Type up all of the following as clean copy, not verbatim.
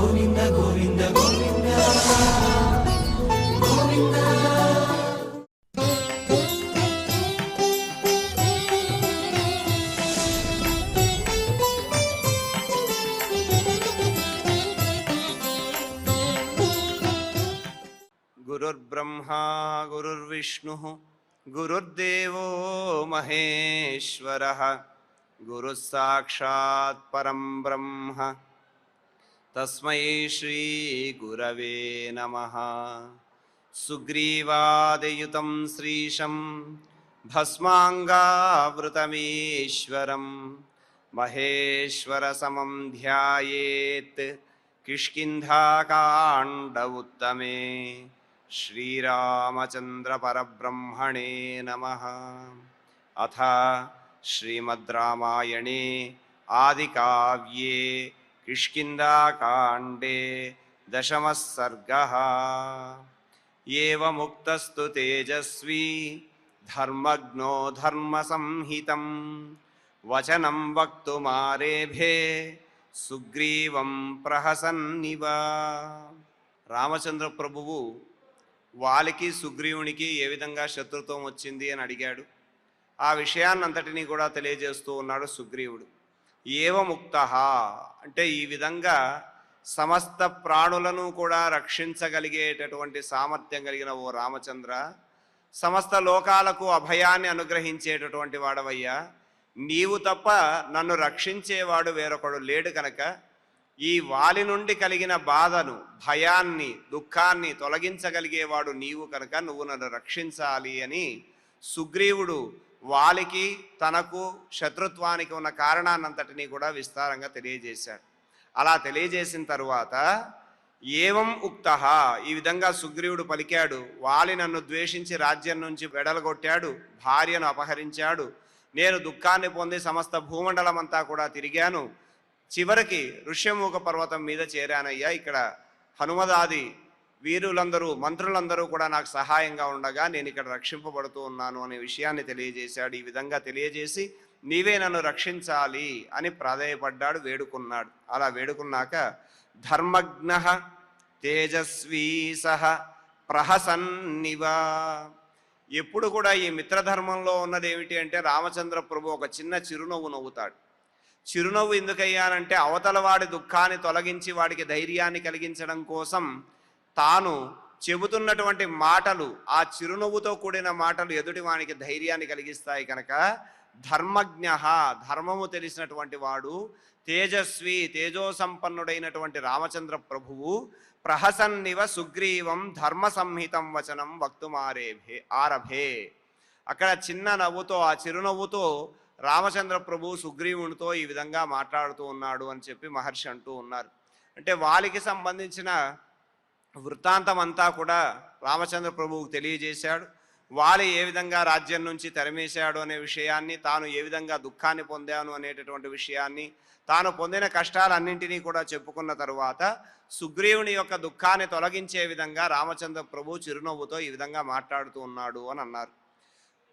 గోవింద గోవింద గోవింద గోవింద. గురుర్బ్రహ్మా గురుర్విష్ణుః గురుర్దేవో మహేశ్వరః గురుః సాక్షాత్ పరం బ్రహ్మ తస్మై శ్రీ గురవే నమః. సుగ్రీవాదియుతం శ్రీశం భస్మాంగావృతమీశ్వరం మహేశ్వర సమం ధ్యాయేత్ కిష్కింధాకాండ ఉత్తమే. శ్రీరామచంద్ర పరబ్రహ్మణే నమః. అథ శ్రీమద్ రామాయణే ఆదికావ్యే కిష్కింధాకాండే దశమః సర్గః. ఏవముక్తస్తు తేజస్వీ ధర్మజ్ఞో ధర్మసంహితం వచనం వక్తుమారేభే సుగ్రీవం ప్రహసన్నివ. రామచంద్ర ప్రభువు వాలికి సుగ్రీవునికి ఏ విధంగా శత్రుత్వం వచ్చింది అని అడిగాడు. ఆ విషయాన్నంతటినీ కూడా తెలియజేస్తూ ఉన్నాడు సుగ్రీవుడు. ఏవముక్త అంటే ఈ విధంగా సమస్త ప్రాణులను కూడా రక్షించగలిగేటటువంటి సామర్థ్యం కలిగిన ఓ రామచంద్ర, సమస్త లోకాలకు అభయాన్ని అనుగ్రహించేటటువంటి వాడవయ్యా, నీవు తప్ప నన్ను రక్షించేవాడు వేరొకడు లేడు కనుక ఈ వాలి నుండి కలిగిన బాధను, భయాన్ని, దుఃఖాన్ని తొలగించగలిగేవాడు నీవు కనుక నువ్వు నన్ను రక్షించాలి అని సుగ్రీవుడు వాలికి తనకు శత్రుత్వానికి ఉన్న కారణాన్నంతటినీ కూడా విస్తారంగా తెలియజేశాడు. అలా తెలియజేసిన తరువాత ఏవం ఉక్త ఈ విధంగా సుగ్రీవుడు పలికాడు. వాలి నన్ను ద్వేషించి రాజ్యం నుంచి వెడలగొట్టాడు, భార్యను అపహరించాడు, నేను దుఃఖాన్ని పొంది సమస్త భూమండలం అంతా కూడా తిరిగాను, చివరికి ఋష్యమూక పర్వతం మీద చేరానయ్యా. ఇక్కడ హనుమదాది వీరులందరూ మంత్రులందరూ కూడా నాకు సహాయంగా ఉండగా నేను ఇక్కడ రక్షింపబడుతూ ఉన్నాను అనే విషయాన్ని తెలియజేశాడు. ఈ విధంగా తెలియజేసి నీవే నన్ను రక్షించాలి అని ప్రాధేయపడ్డాడు, వేడుకున్నాడు. అలా వేడుకున్నాక ధర్మజ్ఞ తేజస్వీ సహ ప్రహసన్నివ. ఎప్పుడు కూడా ఈ మిత్రధర్మంలో ఉన్నది ఏమిటి అంటే రామచంద్ర ప్రభు ఒక చిన్న చిరునవ్వు నవ్వుతాడు. చిరునవ్వు ఎందుకయ్యానంటే అవతల వాడి దుఃఖాన్ని తొలగించి వాడికి ధైర్యాన్ని కలిగించడం కోసం తాను చెబుతున్నటువంటి మాటలు, ఆ చిరునవ్వుతో కూడిన మాటలు ఎదుటి వానికి ధైర్యాన్ని కలిగిస్తాయి కనుక ధర్మజ్ఞ ధర్మము తెలిసినటువంటి వాడు, తేజస్వి తేజోసంపన్నుడైనటువంటి రామచంద్ర ప్రభువు ప్రహసన్నివ సుగ్రీవం ధర్మ సంహితం వచనం ఆరభే. అక్కడ చిన్న నవ్వుతో, ఆ చిరునవ్వుతో రామచంద్ర ప్రభు సుగ్రీవునితో ఈ విధంగా మాట్లాడుతూ ఉన్నాడు అని చెప్పి మహర్షి అంటూ ఉన్నారు. అంటే వాలికి సంబంధించిన వృత్తాంతం అంతా కూడా రామచంద్ర ప్రభువుకు తెలియజేశాడు. వాలి ఏ విధంగా రాజ్యం నుంచి తరిమేశాడు అనే విషయాన్ని, తాను ఏ విధంగా దుఃఖాన్ని పొందాను అనేటటువంటి విషయాన్ని, తాను పొందిన కష్టాలన్నింటినీ కూడా చెప్పుకున్న తరువాత సుగ్రీవుని యొక్క దుఃఖాన్ని తొలగించే విధంగా రామచంద్ర ప్రభు చిరునవ్వుతో ఈ విధంగా మాట్లాడుతూ ఉన్నాడు అని అన్నారు.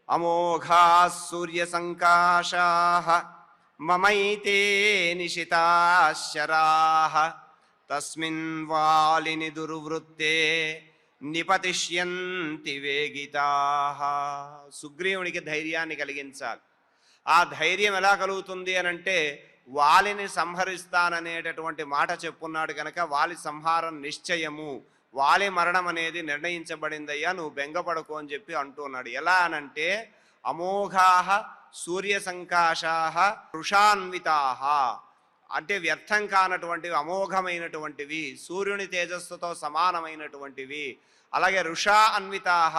అమోఘా సూర్య సంకాశాః మమైతే నిశితాశరాః తస్మిన్ వాలిని దుర్వృత్తే నిపతిష్యంతి వేగితాః. సుగ్రీవునికి ధైర్యాన్ని కలిగించాలి. ఆ ధైర్యం ఎలా కలుగుతుంది అనంటే వాలిని సంహరిస్తాననేటటువంటి మాట చెప్పున్నాడు కనుక వాలి సంహారం నిశ్చయము, వాలి మరణం అనేది నిర్ణయించబడిందయ్యా, నువ్వు బెంగపడకు అని చెప్పి అంటున్నాడు. ఎలా అనంటే అమోఘాః సూర్య సంకాశాః వృషాన్వితాః అంటే వ్యర్థం కానటువంటివి, అమోఘమైనటువంటివి, సూర్యుని తేజస్సుతో సమానమైనటువంటివి. అలాగే రుషా అన్వితాః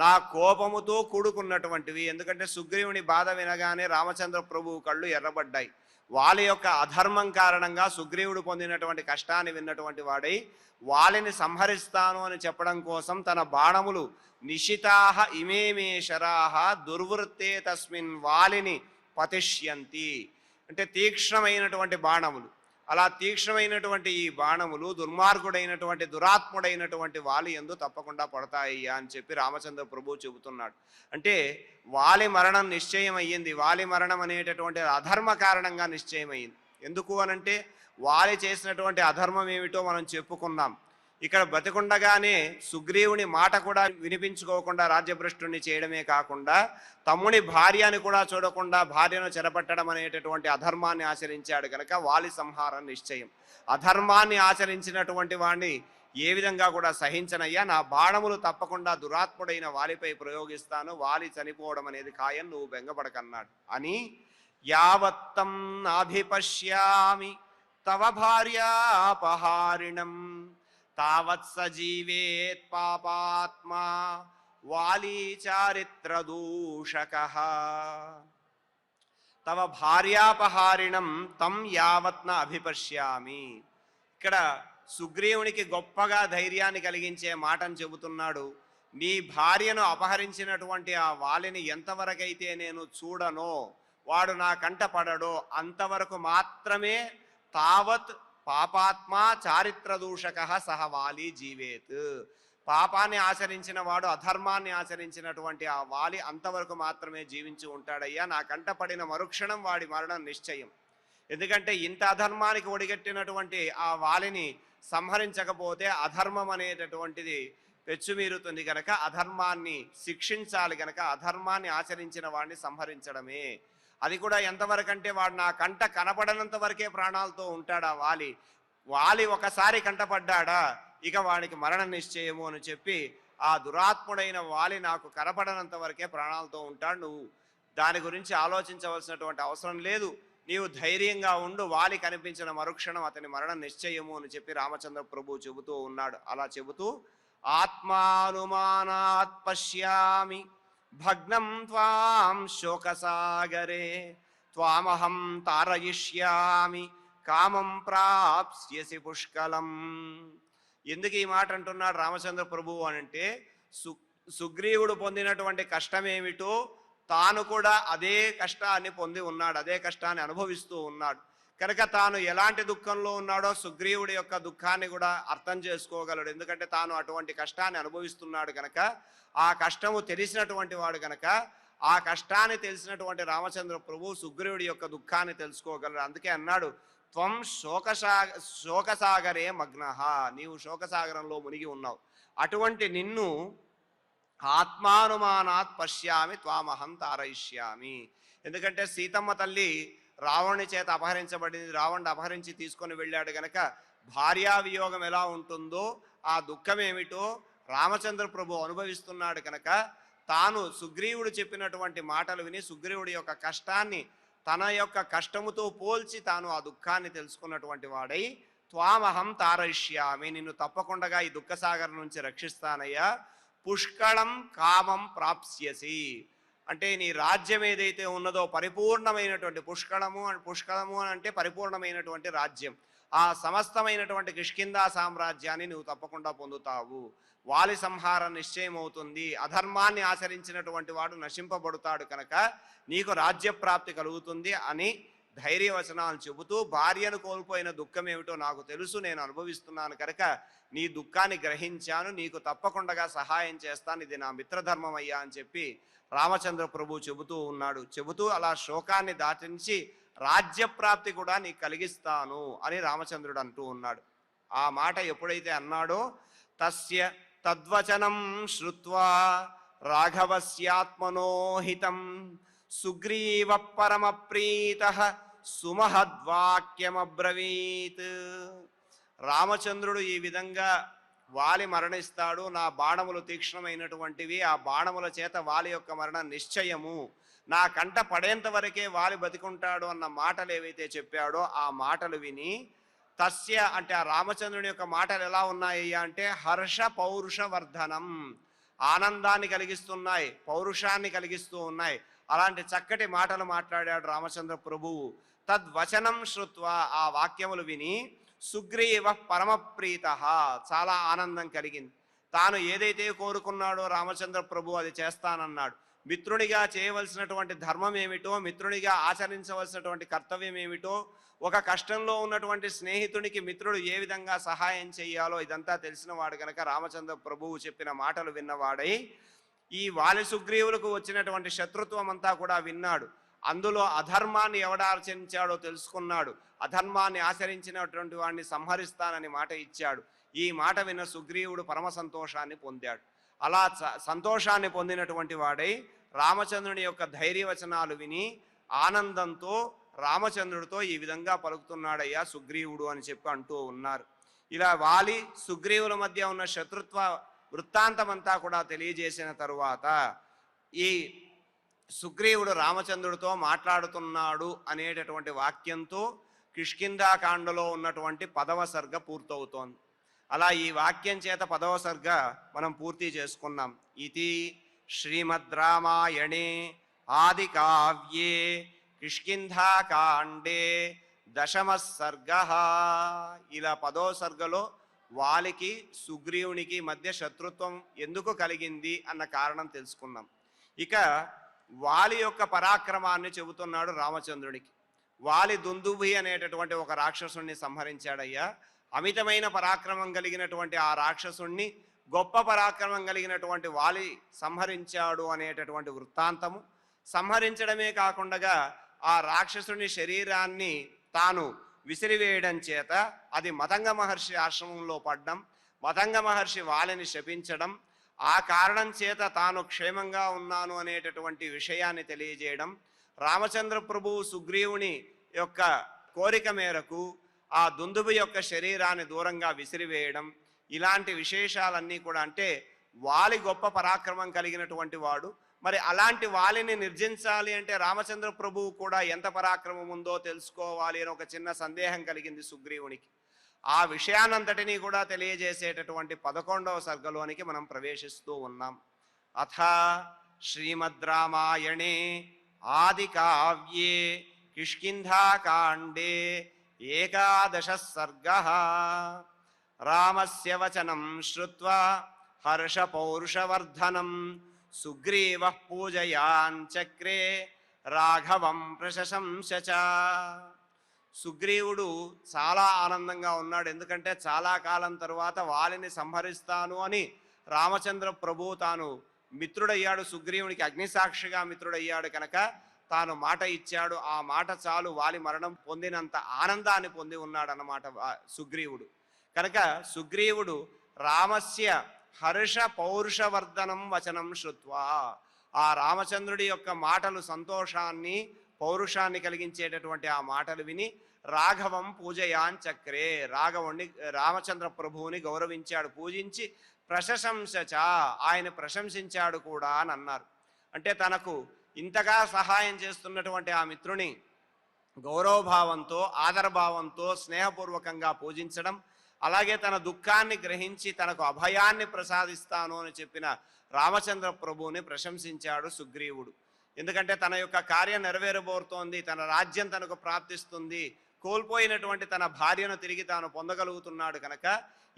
నా కోపముతో కూడుకున్నటువంటివి. ఎందుకంటే సుగ్రీవుని బాధ వినగానే రామచంద్ర ప్రభువు కళ్ళు ఎర్రబడ్డాయి. వాలి యొక్క అధర్మం కారణంగా సుగ్రీవుడు పొందినటువంటి కష్టాన్ని విన్నటువంటి వాడై వాలిని సంహరిస్తాను అని చెప్పడం కోసం తన బాణములు నిశితాః ఇమేమే శరాః దుర్వృత్తే తస్మిన్ వాలిని పతిష్యంతి అంటే తీక్ష్ణమైనటువంటి బాణములు. అలా తీక్ష్ణమైనటువంటి ఈ బాణములు దుర్మార్గుడైనటువంటి దురాత్ముడైనటువంటి వాలి యందు తప్పకుండా పడతాయి అని చెప్పి రామచంద్ర ప్రభు చెబుతున్నాడు. అంటే వాలి మరణం నిశ్చయం అయ్యింది. వాలి మరణం అనేటటువంటి అధర్మ కారణంగా నిశ్చయమైంది. ఎందుకు అనంటే వాలి చేసినటువంటి అధర్మం ఏమిటో మనం చెప్పుకున్నాం. ఇక్కడ బతికుండగానే సుగ్రీవుని మాట కూడా వినిపించుకోకుండా రాజ్యభ్రష్టుని చేయడమే కాకుండా తమ్ముని భార్యని కూడా చూడకుండా భార్యను చెరపట్టడం అనేటటువంటి అధర్మాన్ని ఆచరించాడు కనుక వాలి సంహారం నిశ్చయం. అధర్మాన్ని ఆచరించినటువంటి వాడిని ఏ విధంగా కూడా సహించనయ్యా, నా బాణములు తప్పకుండా దురాత్ముడైన వాలిపై ప్రయోగిస్తాను, వాలి చనిపోవడం అనేది ఖాయం, నువ్వు బెంగపడకన్నాడు అని యావత్తం నాభిపశ్యామి తవ భార్యాపహారిణం తావత్ సజీవేత్ పాపాత్మా వాలి చారిత్ర దూషకః తవ భార్యాపహారిణం తం యావత్న అభిపశ్యామి. ఇక్కడ సుగ్రీవునికి గొప్పగా ధైర్యాన్ని కలిగించే మాటను చెబుతున్నాడు. నీ భార్యను అపహరించినటువంటి ఆ వాలిని ఎంతవరకైతే నేను చూడనో, వాడు నా కంట పడడో అంతవరకు మాత్రమే తావత్ పాపాత్మా చారిత్ర దూషకః సహ వాలి జీవేత్. పాపాన్ని ఆచరించిన వాడు, అధర్మాన్ని ఆచరించినటువంటి ఆ వాలి అంతవరకు మాత్రమే జీవించి ఉంటాడయ్యా, నా కంట పడిన మరుక్షణం వాడి మరణం నిశ్చయం. ఎందుకంటే ఇంత అధర్మానికి ఒడిగట్టినటువంటి ఆ వాలిని సంహరించకపోతే అధర్మం అనేటటువంటిది పెచ్చుమీరుతుంది కనుక అధర్మాన్ని శిక్షించాలి కనుక అధర్మాన్ని ఆచరించిన వాడిని సంహరించడమే. అది కూడా ఎంతవరకంటే వాడు నా కంట కనపడనంత వరకే ప్రాణాలతో ఉంటాడా వాలి. వాలి ఒకసారి కంటపడ్డాడా ఇక వాడికి మరణ నిశ్చయము అని చెప్పి ఆ దురాత్ముడైన వాలి నాకు కనపడనంత వరకే ప్రాణాలతో ఉంటాడు, నువ్వు దాని గురించి ఆలోచించవలసినటువంటి అవసరం లేదు, నీవు ధైర్యంగా ఉండు, వాలి కనిపించిన మరుక్షణం అతని మరణం నిశ్చయము అని చెప్పి రామచంద్ర ప్రభు చెబుతూ ఉన్నాడు. అలా చెబుతూ ఆత్మానుమానాత్ పశ్యామి భగ్నం త్వాం శోకసాగరే త్వామహం తారయిష్యామి కామం ప్రాప్స్యసి పుష్కలం. ఎందుకు ఈ మాట అంటున్నాడు రామచంద్ర ప్రభువు అనంటే సుగ్రీవుడు పొందినటువంటి కష్టమేమిటో తాను కూడా అదే కష్టాన్ని పొంది ఉన్నాడు, అదే కష్టాన్ని అనుభవిస్తూ ఉన్నాడు కనుక తాను ఎలాంటి దుఃఖంలో ఉన్నాడో సుగ్రీవుడి యొక్క దుఃఖాన్ని కూడా అర్థం చేసుకోగలడు. ఎందుకంటే తాను అటువంటి కష్టాన్ని అనుభవిస్తున్నాడు కనుక, ఆ కష్టము తెలిసినటువంటి వాడు కనుక ఆ కష్టాన్ని తెలిసినటువంటి రామచంద్ర ప్రభు సుగ్రీవుడి యొక్క దుఃఖాన్ని తెలుసుకోగలడు. అందుకే అన్నాడు త్వం శోకసాగరే మగ్నః, నీవు శోకసాగరంలో మునిగి ఉన్నావు, అటువంటి నిన్ను ఆత్మానుమానాత్ పశ్యామి త్వామహం తారయిష్యామి. ఎందుకంటే సీతమ్మ తల్లి రావణుని చేత అపహరించబడింది, రావణుడు అపహరించి తీసుకొని వెళ్ళాడు గనక భార్యా వియోగం ఎలా ఉంటుందో ఆ దుఃఖం ఏమిటో రామచంద్ర ప్రభు అనుభవిస్తున్నాడు కనుక తాను సుగ్రీవుడు చెప్పినటువంటి మాటలు విని సుగ్రీవుడి యొక్క కష్టాన్ని తన యొక్క కష్టముతో పోల్చి తాను ఆ దుఃఖాన్ని తెలుసుకున్నటువంటి వాడై త్వామహం తారయిష్యామి, నిన్ను తప్పకుండా ఈ దుఃఖసాగరం నుంచి రక్షిస్తానయ్యా, పుష్కళం కామం ప్రాప్స్యసి. అంటే నీ రాజ్యం ఏదైతే ఉన్నదో పరిపూర్ణమైనటువంటి పుష్కళము అని అంటే పరిపూర్ణమైనటువంటి రాజ్యం, ఆ సమస్తమైనటువంటి కిష్కిందా సామ్రాజ్యాన్ని నువ్వు తప్పకుండా పొందుతావు, వాలి సంహారం నిశ్చయం అవుతుంది, అధర్మాన్ని ఆచరించినటువంటి వాడు నశింపబడతాడు కనుక నీకు రాజ్యప్రాప్తి కలుగుతుంది అని ధైర్యవచనాలు చెబుతూ భార్యను కోల్పోయిన దుఃఖం ఏమిటో నాకు తెలుసు, నేను అనుభవిస్తున్నాను కనుక నీ దుఃఖాన్ని గ్రహించాను, నీకు తప్పకుండా సహాయం చేస్తాను, ఇది నా మిత్రధర్మం అయ్యా అని చెప్పి రామచంద్ర ప్రభు చెబుతూ ఉన్నాడు. చెబుతూ అలా శోకాన్ని దాటించి రాజ్యప్రాప్తి కూడా నీకు కలిగిస్తాను అని రామచంద్రుడు అంటూ ఉన్నాడు. ఆ మాట ఎప్పుడైతే అన్నాడో తస్య తద్వచనం శ్రుత్వా రాఘవస్యాత్మనోహితం సుగ్రీవ పరమ ప్రీతః సుమహద్వాక్యమబ్రవీత్. రామచంద్రుడు ఈ విధంగా వాలి మరణిస్తాడు, నా బాణములు తీక్ష్ణమైనటువంటివి, ఆ బాణముల చేత వాలి యొక్క మరణం నిశ్చయము, నా కంట పడేంత వరకే వాలి బతికుంటాడు అన్న మాటలు ఏవైతే చెప్పాడో ఆ మాటలు విని తస్య అంటే ఆ రామచంద్రుని యొక్క మాటలు ఎలా ఉన్నాయి అంటే హర్ష పౌరుషవర్ధనం, ఆనందాన్ని కలిగిస్తున్నాయి, పౌరుషాన్ని కలిగిస్తూ ఉన్నాయి. అలాంటి చక్కటి మాటలు మాట్లాడాడు రామచంద్ర ప్రభువు. తద్వచనం శ్రుత్వా, ఆ వాక్యములు విని సుగ్రీవ పరమప్రీత, చాలా ఆనందం కలిగింది. తాను ఏదైతే కోరుకున్నాడో రామచంద్ర ప్రభు అది చేస్తానన్నాడు. మిత్రునిగా చేయవలసినటువంటి ధర్మం ఏమిటో, మిత్రునిగా ఆచరించవలసినటువంటి కర్తవ్యం ఏమిటో, ఒక కష్టంలో ఉన్నటువంటి స్నేహితునికి మిత్రుడు ఏ విధంగా సహాయం చేయాలో ఇదంతా తెలిసిన వాడు కనుక రామచంద్ర ప్రభువు చెప్పిన మాటలు విన్నవాడై ఈ వాలి సుగ్రీవులకు వచ్చినటువంటి శత్రుత్వం అంతా కూడా విన్నాడు. అందులో అధర్మాన్ని ఎవడాచరించాడో తెలుసుకున్నాడు. అధర్మాన్ని ఆచరించినటువంటి వాడిని సంహరిస్తానని మాట ఇచ్చాడు. ఈ మాట విన్న సుగ్రీవుడు పరమ సంతోషాన్ని పొందాడు. అలా సంతోషాన్ని పొందినటువంటి వాడై రామచంద్రుని యొక్క ధైర్యవచనాలు విని ఆనందంతో రామచంద్రుడితో ఈ విధంగా పలుకుతున్నాడయ్యా సుగ్రీవుడు అని చెప్పి అంటూ ఉన్నారు. ఇలా వాలి సుగ్రీవుల మధ్య ఉన్న శత్రుత్వ వృత్తాంతమంతా కూడా తెలియజేసిన తరువాత ఈ సుగ్రీవుడు రామచంద్రుడితో మాట్లాడుతున్నాడు అనేటటువంటి వాక్యంతో కిష్కింధాకాండలో ఉన్నటువంటి 10వ సర్గ పూర్తవుతోంది. అలా ఈ వాక్యం చేత 10వ సర్గ మనం పూర్తి చేసుకున్నాం. ఇది శ్రీమద్ రామాయణే ఆది కావ్యే కిష్కింధాకాండే 10వ సర్గ. ఇలా 10వ సర్గలో వాలికి సుగ్రీవునికి మధ్య శత్రుత్వం ఎందుకు కలిగింది అన్న కారణం తెలుసుకున్నాం. ఇక వాలి యొక్క పరాక్రమాన్ని చెబుతున్నాడు రామచంద్రుడికి. వాలి దుందుభి అనేటటువంటి ఒక రాక్షసుణ్ణి సంహరించాడయ్యా. అమితమైన పరాక్రమం కలిగినటువంటి ఆ రాక్షసుణ్ణి గొప్ప పరాక్రమం కలిగినటువంటి వాలి సంహరించాడు అనేటటువంటి వృత్తాంతము. సంహరించడమే కాకుండా ఆ రాక్షసుని శరీరాన్ని తాను విసిరివేయడం చేత అది మతంగ మహర్షి ఆశ్రమంలో పడ్డం, మతంగ మహర్షి వాలిని శపించడం, ఆ కారణం చేత తాను క్షేమంగా ఉన్నాను అనేటటువంటి విషయాన్ని తెలియజేయడం, రామచంద్ర ప్రభువు సుగ్రీవుని యొక్క కోరిక మేరకు ఆ దుందుబి యొక్క శరీరాన్ని దూరంగా విసిరివేయడం, ఇలాంటి విశేషాలన్నీ కూడా, అంటే వాలి గొప్ప పరాక్రమం కలిగినటువంటి వాడు. మరి అలాంటి వాలిని నిర్జించాలి అంటే రామచంద్ర ప్రభువు కూడా ఎంత పరాక్రమం ఉందో తెలుసుకోవాలి అని ఒక చిన్న సందేహం కలిగింది సుగ్రీవునికి. ఆ విషయానంతటినీ కూడా తెలియజేసేటటువంటి 11వ సర్గలోనికి మనం ప్రవేశిస్తూ ఉన్నాం. అథ శ్రీమద్ రామాయణే ఆది కావ్యే కిష్కింధాకాండే 11వ సర్గ. రామస్య వచనం శ్రుత్వా హర్ష పౌరుషవర్ధనం సుగ్రీవః పూజయాన్చక్రే రాఘవం ప్రశంస చ. సుగ్రీవుడు చాలా ఆనందంగా ఉన్నాడు. ఎందుకంటే చాలా కాలం తరువాత వాలిని సంహరిస్తాను అని రామచంద్ర ప్రభు తాను మిత్రుడయ్యాడు. సుగ్రీవునికి అగ్నిసాక్షిగా మిత్రుడయ్యాడు కనుక తాను మాట ఇచ్చాడు. ఆ మాట చాలు వాలి మరణం పొందినంత ఆనందాన్ని పొంది ఉన్నాడు అన్నమాట సుగ్రీవుడు. కనుక సుగ్రీవుడు రామస్య హర్ష పౌరుషవర్ధనం వచనం శ్రుత్వా, ఆ రామచంద్రుడి యొక్క మాటలు సంతోషాన్ని పౌరుషాన్ని కలిగించేటటువంటి ఆ మాటలు విని రాఘవం పూజయాన్ చక్రే, రాఘవుణ్ణి రామచంద్ర ప్రభువుని గౌరవించాడు, పూజించి ప్రశంసచ, ఆయన ప్రశంసించాడు కూడా అని అన్నారు. అంటే తనకు ఇంతగా సహాయం చేస్తున్నటువంటి ఆ మిత్రుని గౌరవభావంతో ఆదరభావంతో స్నేహపూర్వకంగా పూజించడం, అలాగే తన దుఃఖాన్ని గ్రహించి తనకు అభయాన్ని ప్రసాదిస్తాను అని చెప్పిన రామచంద్ర ప్రభువుని ప్రశంసించాడు సుగ్రీవుడు. ఎందుకంటే తన యొక్క కార్యం నెరవేరబోతోంది, తన రాజ్యం తనకు ప్రాప్తిస్తుంది, కోల్పోయినటువంటి తన భార్యను తిరిగి తాను పొందగలుగుతున్నాడు కనుక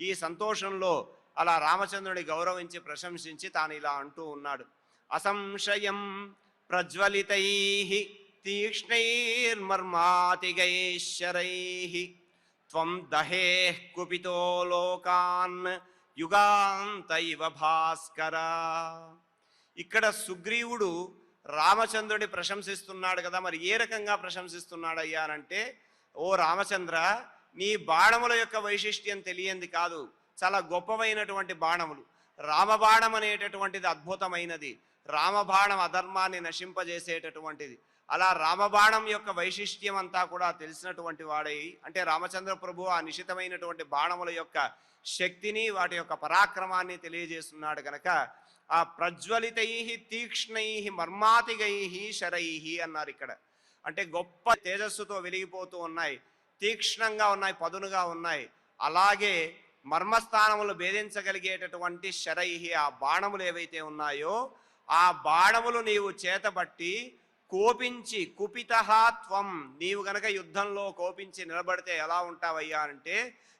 ఈ సంతోషంలో అలా రామచంద్రుని గౌరవించి ప్రశంసించి తాను ఇలా అంటూ ఉన్నాడు. అసంశయం ప్రజ్వలితై తీక్ష్ణైర్మర్మాతిగైశ్చరైః త్వం దహేః కుపితో లోకాన్ యుగాంత ఇవ భాస్కర. ఇక్కడ సుగ్రీవుడు రామచంద్రుడి ప్రశంసిస్తున్నాడు కదా. మరి ఏ రకంగా ప్రశంసిస్తున్నాడు అయ్యానంటే, ఓ రామచంద్ర, నీ బాణముల యొక్క వైశిష్ట్యం తెలియంది కాదు, చాలా గొప్పవైనటువంటి బాణములు. రామబాణం అనేటటువంటిది అద్భుతమైనది. రామబాణం అధర్మాన్ని నశింపజేసేటటువంటిది. అలా రామబాణం యొక్క వైశిష్ట్యం అంతా కూడా తెలిసినటువంటి వాడై, అంటే రామచంద్ర ప్రభు ఆ నిశితమైనటువంటి బాణముల యొక్క శక్తిని వాటి యొక్క పరాక్రమాన్ని తెలియజేస్తున్నాడు కనుక ఆ ప్రజ్వలితై తీక్ష్ణై మర్మాతిగై శరై అన్నారు ఇక్కడ. అంటే గొప్ప తేజస్సుతో వెలిగిపోతూ ఉన్నాయి, తీక్ష్ణంగా ఉన్నాయి, పదునుగా ఉన్నాయి. అలాగే మర్మస్థానములు భేదించగలిగేటటువంటి శరై, ఆ బాణములు ఏవైతే ఉన్నాయో ఆ బాణములు నీవు చేతబట్టి కోపించి, కుపితః త్వం, నీవు గనక యుద్ధంలో కోపించి నిలబడితే ఎలా ఉంటావయ్యా అంటే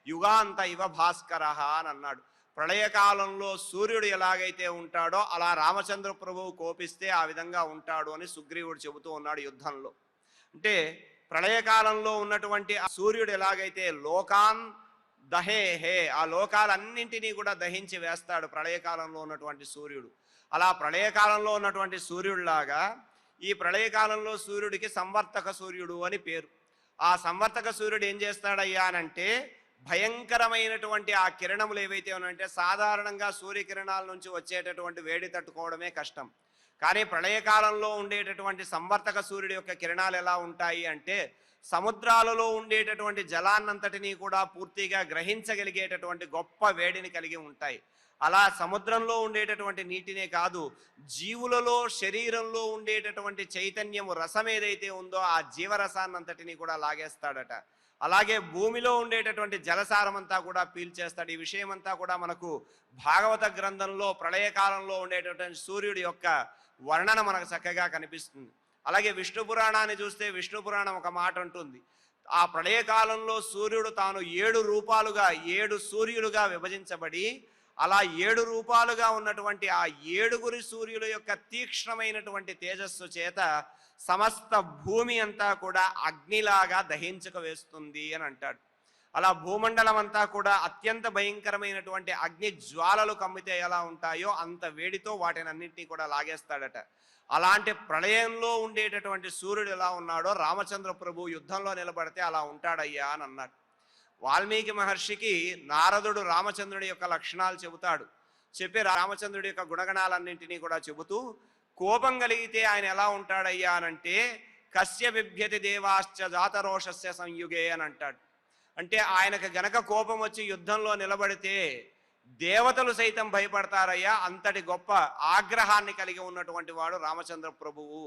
యుగాంత ఇవ భాస్కరః అని అన్నాడు. ప్రళయకాలంలో సూర్యుడు ఎలాగైతే ఉంటాడో అలా రామచంద్ర ప్రభువు కోపిస్తే ఆ విధంగా ఉంటాడు అని సుగ్రీవుడు చెబుతూ ఉన్నాడు యుద్ధంలో. అంటే ప్రళయకాలంలో ఉన్నటువంటి ఆ సూర్యుడు ఎలాగైతే లోకాన్ దహేహే, ఆ లోకాలన్నింటినీ కూడా దహించి వేస్తాడు ప్రళయకాలంలో ఉన్నటువంటి సూర్యుడు. అలా ప్రళయకాలంలో ఉన్నటువంటి సూర్యుడిలాగా ఈ ప్రళయకాలంలో సూర్యుడికి సంవర్తక సూర్యుడు అని పేరు. ఆ సంవర్తక సూర్యుడు ఏం చేస్తాడయ్యా అనంటే భయంకరమైనటువంటి ఆ కిరణములు ఏవైతే ఉన్నాయంటే సాధారణంగా సూర్యకిరణాల నుంచి వచ్చేటటువంటి వేడి తట్టుకోవడమే కష్టం. కానీ ప్రళయకాలంలో ఉండేటటువంటి సంవర్తక సూర్యుడి యొక్క కిరణాలు ఎలా ఉంటాయి అంటే సముద్రాలలో ఉండేటటువంటి జలాన్నంతటినీ కూడా పూర్తిగా గ్రహించగలిగేటటువంటి గొప్ప వేడిని కలిగి ఉంటాయి. అలా సముద్రంలో ఉండేటటువంటి నీటినే కాదు, జీవులలో శరీరంలో ఉండేటటువంటి చైతన్యము రసం ఏదైతే ఉందో ఆ జీవరసాన్నంతటినీ కూడా లాగేస్తాడట. అలాగే భూమిలో ఉండేటటువంటి జలసారం అంతా కూడా పీల్చేస్తాడు. ఈ విషయం అంతా కూడా మనకు భాగవత గ్రంథంలో ప్రళయకాలంలో ఉండేటటువంటి సూర్యుడి యొక్క వర్ణన మనకు చక్కగా కనిపిస్తుంది. అలాగే విష్ణు పురాణాన్ని చూస్తే విష్ణు పురాణం ఒక మాట ఉంటుంది, ఆ ప్రళయకాలంలో సూర్యుడు తాను 7 రూపాలుగా 7 సూర్యులుగా విభజించబడి అలా 7 రూపాలుగా ఉన్నటువంటి ఆ 7 సూర్యుల యొక్క తీక్ష్ణమైనటువంటి తేజస్సు చేత సమస్త భూమి అంతా కూడా అగ్నిలాగా దహించక వేస్తుంది అని అంటాడు. అలా భూమండలం అంతా కూడా అత్యంత భయంకరమైనటువంటి అగ్ని జ్వాలలు కమ్మితే ఎలా ఉంటాయో అంత వేడితో వాటిని అన్నింటినీ కూడా లాగేస్తాడట. అలాంటి ప్రళయంలో ఉండేటటువంటి సూర్యుడు ఎలా ఉన్నాడో రామచంద్ర ప్రభు యుద్ధంలో నిలబడితే అలా ఉంటాడయ్యా అని అన్నాడు. వాల్మీకి మహర్షికి నారదుడు రామచంద్రుడి యొక్క లక్షణాలు చెబుతాడు. చెప్పి రామచంద్రుడి యొక్క గుణగణాలన్నింటినీ కూడా చెబుతూ కోపం కలిగితే ఆయన ఎలా ఉంటాడయ్యా అనంటే కస్య బిభ్యతి దేవాశ్చ జాతరోషస్య సంయుగే అని అంటాడు. అంటే ఆయనకు గనక కోపం వచ్చి యుద్ధంలో నిలబడితే దేవతలు సైతం భయపడతారయ్యా, అంతటి గొప్ప ఆగ్రహాన్ని కలిగి ఉన్నటువంటి వాడు రామచంద్ర ప్రభువు.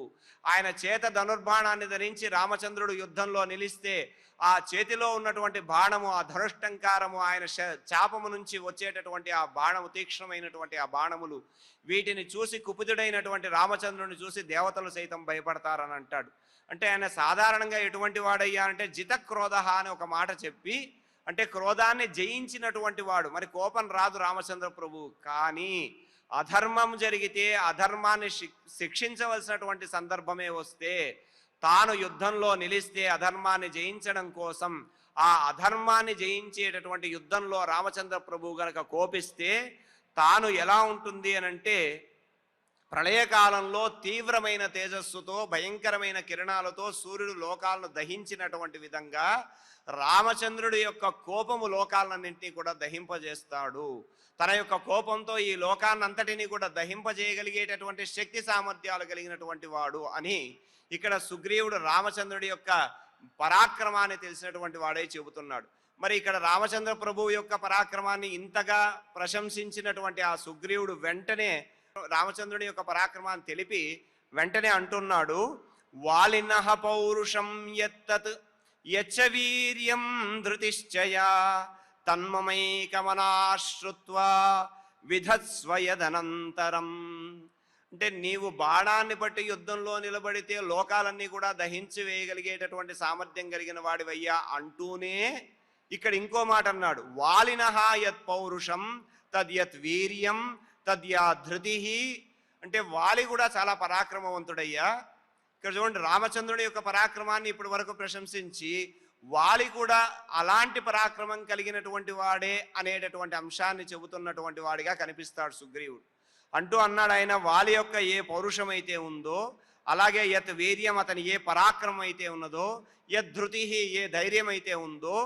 ఆయన చేత ధనుర్బాణాన్ని ధరించి రామచంద్రుడు యుద్ధంలో నిలిస్తే ఆ చేతిలో ఉన్నటువంటి బాణము, ఆ ధనుష్టంకారము, ఆయన చాపము నుంచి వచ్చేటటువంటి ఆ బాణము, తీక్ష్ణమైనటువంటి ఆ బాణములు, వీటిని చూసి కుపితుడైనటువంటి రామచంద్రుని చూసి దేవతలు సైతం భయపడతారని అంటాడు. అంటే ఆయన సాధారణంగా ఎటువంటి వాడయ్యా అంటే జితక్రోధ అని ఒక మాట చెప్పి, అంటే క్రోధాన్ని జయించినటువంటి వాడు. మరి కోపం రాదు రామచంద్ర ప్రభు, కానీ అధర్మం జరిగితే అధర్మాన్ని శిక్షించవలసినటువంటి సందర్భమే వస్తే తాను యుద్ధంలో నిలిస్తే అధర్మాన్ని జయించడం కోసం ఆ అధర్మాన్ని జయించేటటువంటి యుద్ధంలో రామచంద్ర ప్రభు గనక కోపిస్తే తాను ఎలా ఉంటుంది అనంటే ప్రళయకాలంలో తీవ్రమైన తేజస్సుతో భయంకరమైన కిరణాలతో సూర్యుడు లోకాలను దహించినటువంటి విధంగా రామచంద్రుడి యొక్క కోపము లోకాలన్నింటినీ కూడా దహింపజేస్తాడు. తన యొక్క కోపంతో ఈ లోకాన్నంతటినీ కూడా దహింపజేయగలిగేటటువంటి శక్తి సామర్థ్యాలు కలిగినటువంటి వాడు అని ఇక్కడ సుగ్రీవుడు రామచంద్రుడి యొక్క పరాక్రమాన్ని తెలిసినటువంటి వాడే చెబుతున్నాడు. మరి ఇక్కడ రామచంద్ర ప్రభువు యొక్క పరాక్రమాన్ని ఇంతగా ప్రశంసించినటువంటి ఆ సుగ్రీవుడు వెంటనే రామచంద్రుడి యొక్క పరాక్రమాన్ని తెలిపి వెంటనే అంటున్నాడు, వాలినః పౌరుషం యత్తత్ యచ్చ వీర్యం ధృతిశ్చయా తన్మమైకమనాశ్రుత్వా విధత్స్వ యదనంతరం. అంటే నీవు బాణాన్ని బట్టి యుద్ధంలో నిలబడితే లోకాలన్నీ కూడా దహించి వేయగలిగేటటువంటి సామర్థ్యం కలిగిన వాడివయ్యా అంటూనే ఇక్కడ ఇంకో మాట అన్నాడు, వాలినః యత్ పౌరుషం తద్యత్ వీర్యం తద్యా ధృతి. అంటే వాలి కూడా చాలా పరాక్రమవంతుడయ్యా. ఇక్కడ చూడండి, రామచంద్రుడి యొక్క పరాక్రమాన్ని ఇప్పటి వరకు ప్రశంసించి వాలి కూడా అలాంటి పరాక్రమం కలిగినటువంటి వాడే అనేటటువంటి అంశాన్ని చెబుతున్నటువంటి వాడిగా కనిపిస్తాడు సుగ్రీవుడు. అంటూ అన్నాడు ఆయన, వాలి యొక్క ఏ పౌరుషం అయితే ఉందో, అలాగే యత్ వీర్యం అతని ఏ పరాక్రమం అయితే ఉన్నదో, యద్ధృతి ఏ ధైర్యం అయితే ఉందో,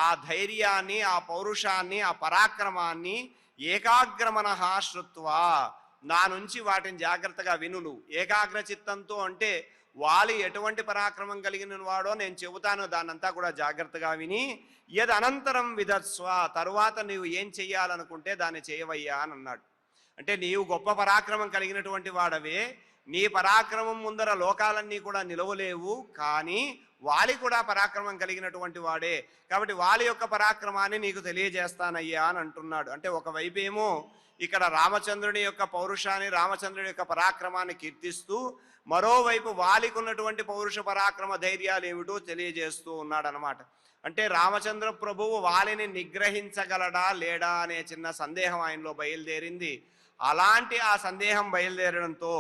ఆ ధైర్యాన్ని, ఆ పౌరుషాన్ని, ఆ పరాక్రమాన్ని ఏకాగ్రమనః శ్రుత్వా నా నుంచి వాటిని జాగ్రత్తగా వినులు. ఏకాగ్ర చిత్తంతో అంటే వాలి ఎటువంటి పరాక్రమం కలిగిన వాడో నేను చెబుతాను, దాన్నంతా కూడా జాగ్రత్తగా విని యద్ అనంతరం విధత్స్వ తరువాత నీవు ఏం చెయ్యాలనుకుంటే దాన్ని చేయవయ్యా అని అన్నాడు. అంటే నీవు గొప్ప పరాక్రమం కలిగినటువంటి వాడవే, నీ పరాక్రమం ముందర లోకాలన్నీ కూడా నిలవలేవు, కానీ వాలి కూడా పరాక్రమం కలిగినటువంటి వాడే, కాబట్టి వాలి యొక్క పరాక్రమాన్ని నీకు తెలియజేస్తానయ్యా అని అంటున్నాడు. అంటే ఒకవైపు ఏమో ఇక్కడ రామచంద్రుని యొక్క పౌరుషాన్ని, రామచంద్రుడి యొక్క పరాక్రమాన్ని కీర్తిస్తూ, మరోవైపు వాలికి ఉన్నటువంటి పౌరుష పరాక్రమ ధైర్యాలు ఏమిటో తెలియజేస్తూ ఉన్నాడు అనమాట. అంటే రామచంద్ర ప్రభువు వాలిని నిగ్రహించగలడా లేడా అనే చిన్న సందేహం ఆయనలో బయలుదేరింది. అలాంటి ఆ సందేహం బయలుదేరడంతో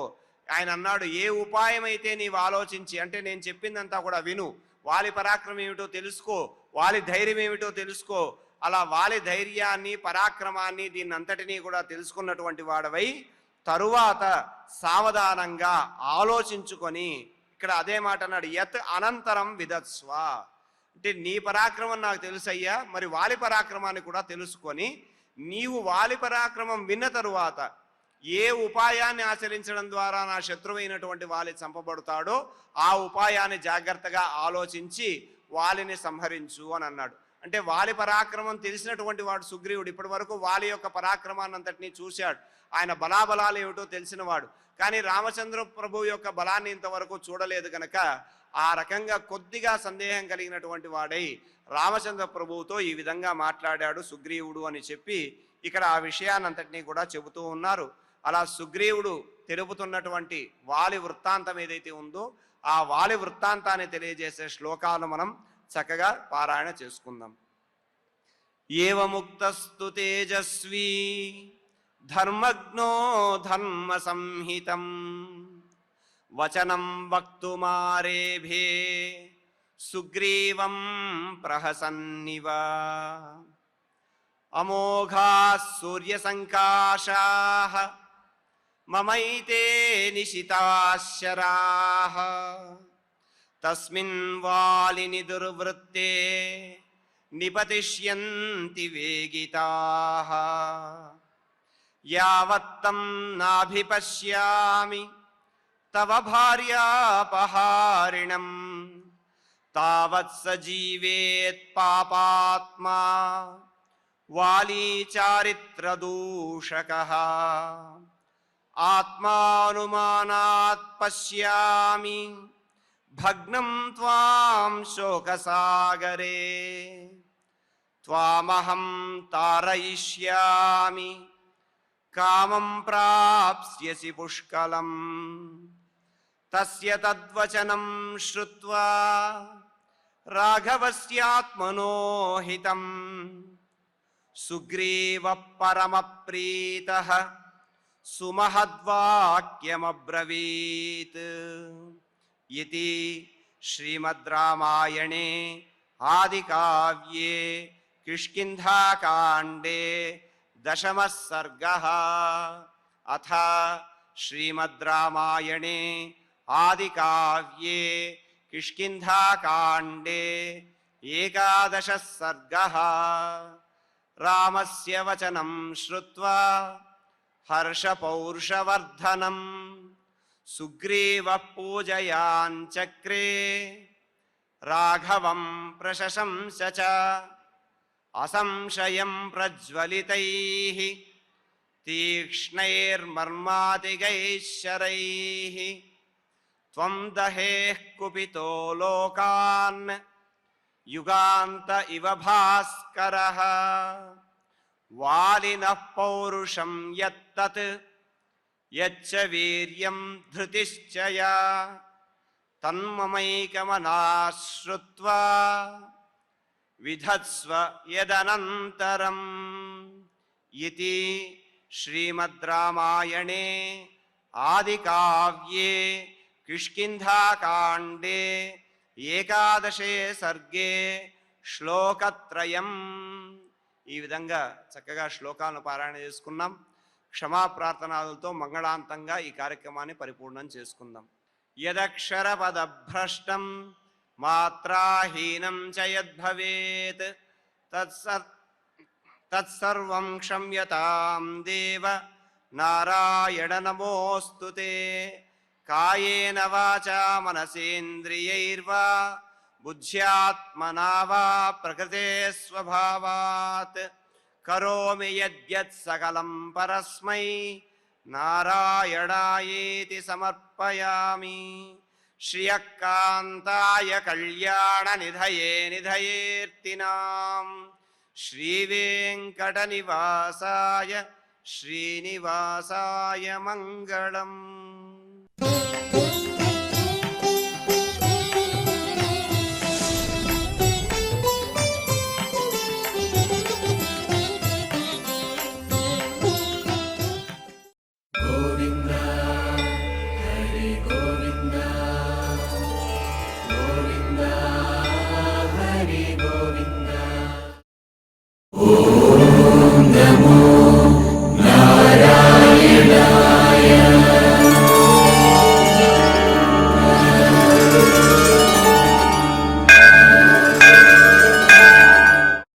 ఆయన అన్నాడు, ఏ ఉపాయం అయితే నీవు ఆలోచించి, అంటే నేను చెప్పిందంతా కూడా విను, వాలి పరాక్రమం ఏమిటో తెలుసుకో, వాలి ధైర్యం ఏమిటో తెలుసుకో. అలా వాలి ధైర్యాన్ని, పరాక్రమాన్ని, దీన్నంతటినీ కూడా తెలుసుకున్నటువంటి వాడవై తరువాత సావధానంగా ఆలోచించుకొని, ఇక్కడ అదే మాట అన్నాడు, యత్ అనంతరం విదత్స్వ, అంటే నీ పరాక్రమం నాకు తెలుసయ్యా, మరి వాలి పరాక్రమాన్ని కూడా తెలుసుకొని నీవు వాలి పరాక్రమం విన్న తరువాత ఏ ఉపాయాన్ని ఆచరించడం ద్వారా నా శత్రువైనటువంటి వాలి చంపబడతాడో ఆ ఉపాయాన్ని జాగ్రత్తగా ఆలోచించి వాలిని సంహరించు అని అన్నాడు. అంటే వాలి పరాక్రమం తెలిసినటువంటి వాడు సుగ్రీవుడు. ఇప్పటి వరకు వాలి యొక్క పరాక్రమాన్ని అంతటినీ చూశాడు, ఆయన బలాబలాలు ఏమిటో తెలిసినవాడు. కానీ రామచంద్ర ప్రభు యొక్క బలాన్ని ఇంతవరకు చూడలేదు కనుక ఆ రకంగా కొద్దిగా సందేహం కలిగినటువంటి వాడై రామచంద్ర ప్రభువుతో ఈ విధంగా మాట్లాడాడు సుగ్రీవుడు అని చెప్పి ఇక్కడ ఆ విషయాన్నంతటినీ కూడా చెబుతూ ఉన్నారు. అలా సుగ్రీవుడు తెలుపుతున్నటువంటి వాలి వృత్తాంతం ఏదైతే ఉందో ఆ వాలి వృత్తాంతాన్ని తెలియజేసే శ్లోకాలు మనం చక్కగా పారాయణ చేసుకుందాం. ఏవముక్తస్తు తేజస్వీ ధర్మజ్ఞో ధర్మ సంహితం వచనం వక్తుమారేభే సుగ్రీవం ప్రహసన్నివ అమోఘాః సూర్యసంకాశాః మమైతే నిశితాశరాః తస్మిన్ వాలిని దుర్వృత్తే నిపతిష్యంతి వేగితాః యావత్తం నాభిపశ్యామి తవ భార్యాపహారిణం తావత్ సజీవేత్ పాపాత్మా వాలీ చారిత్రదూషకః ఆత్మానుమానాత్ పశ్యామి భగ్నం త్వాం శోకసాగరే త్వామహం తారయిష్యామి కామం ప్రాప్స్యసి పుష్కలం తస్య తద్వచనం శ్రుత్వా రాఘవస్యాత్మనో హితం సుగ్రీవః పరమప్రీతః సుమహద్వాక్యమబ్రవీత్. ఇతి శ్రీమద్ రామాయణే ఆదికావ్యే కిష్కింధాకాండే దశమః సర్గః. అథ శ్రీమద్ రామాయణే ఆదికావ్యే కిష్కింధాకాండే ఏకాదశః సర్గః. రామస్య వచనం శ్రుత్వా హర్షపౌరుషవర్ధనం సుగ్రీవః పూజయాञ्चक्रे రాఘవం ప్రశశంస చ అసంశయం ప్రజ్వలితైః తీక్ష్ణైర్మర్మాతిగైః శరైః త్వం దహేః కుపితో లోకాన్ యుగాంత ఇవ భాస్కరః వాలినః పౌరుషం యత్తత్ యచ్చ వీర్యం ధృతిశ్చ యా తన్మమైకమనాశ్రుత్వా విధత్స్వ యదనంతరం. ఇతి శ్రీమద్ రామాయణే ఆదికావ్యే కిష్కింధాకాండే ఏకాదశే సర్గే శ్లోకత్రయం. ఈ విధంగా చక్కగా శ్లోకాలను పారాయణ చేసుకున్నాం. క్షమాప్రార్థనాలతో మంగళాంతంగా ఈ కార్యక్రమాన్ని పరిపూర్ణం చేసుకుందాం. యదక్షరపదభ్రష్టం మాత్రాహీనం చ యద్భవేత్ తత్సర్వం క్షమ్యతాం దేవ నారాయణ నమోస్తుతే. కాయేన వాచా మనసేంద్రియైర్వా బుద్ధ్యాత్మనా వా ప్రకృతే స్వభావాత్ కరోమి యద్యత్ సకలం పరస్మై నారాయణాయేతి సమర్పయామి. శ్రియకాంతాయ కళ్యాణ నిధయే నిధయేర్తినాం శ్రీవేంకటనివాసాయ శ్రీనివాసాయ మంగళం. ఓం నమో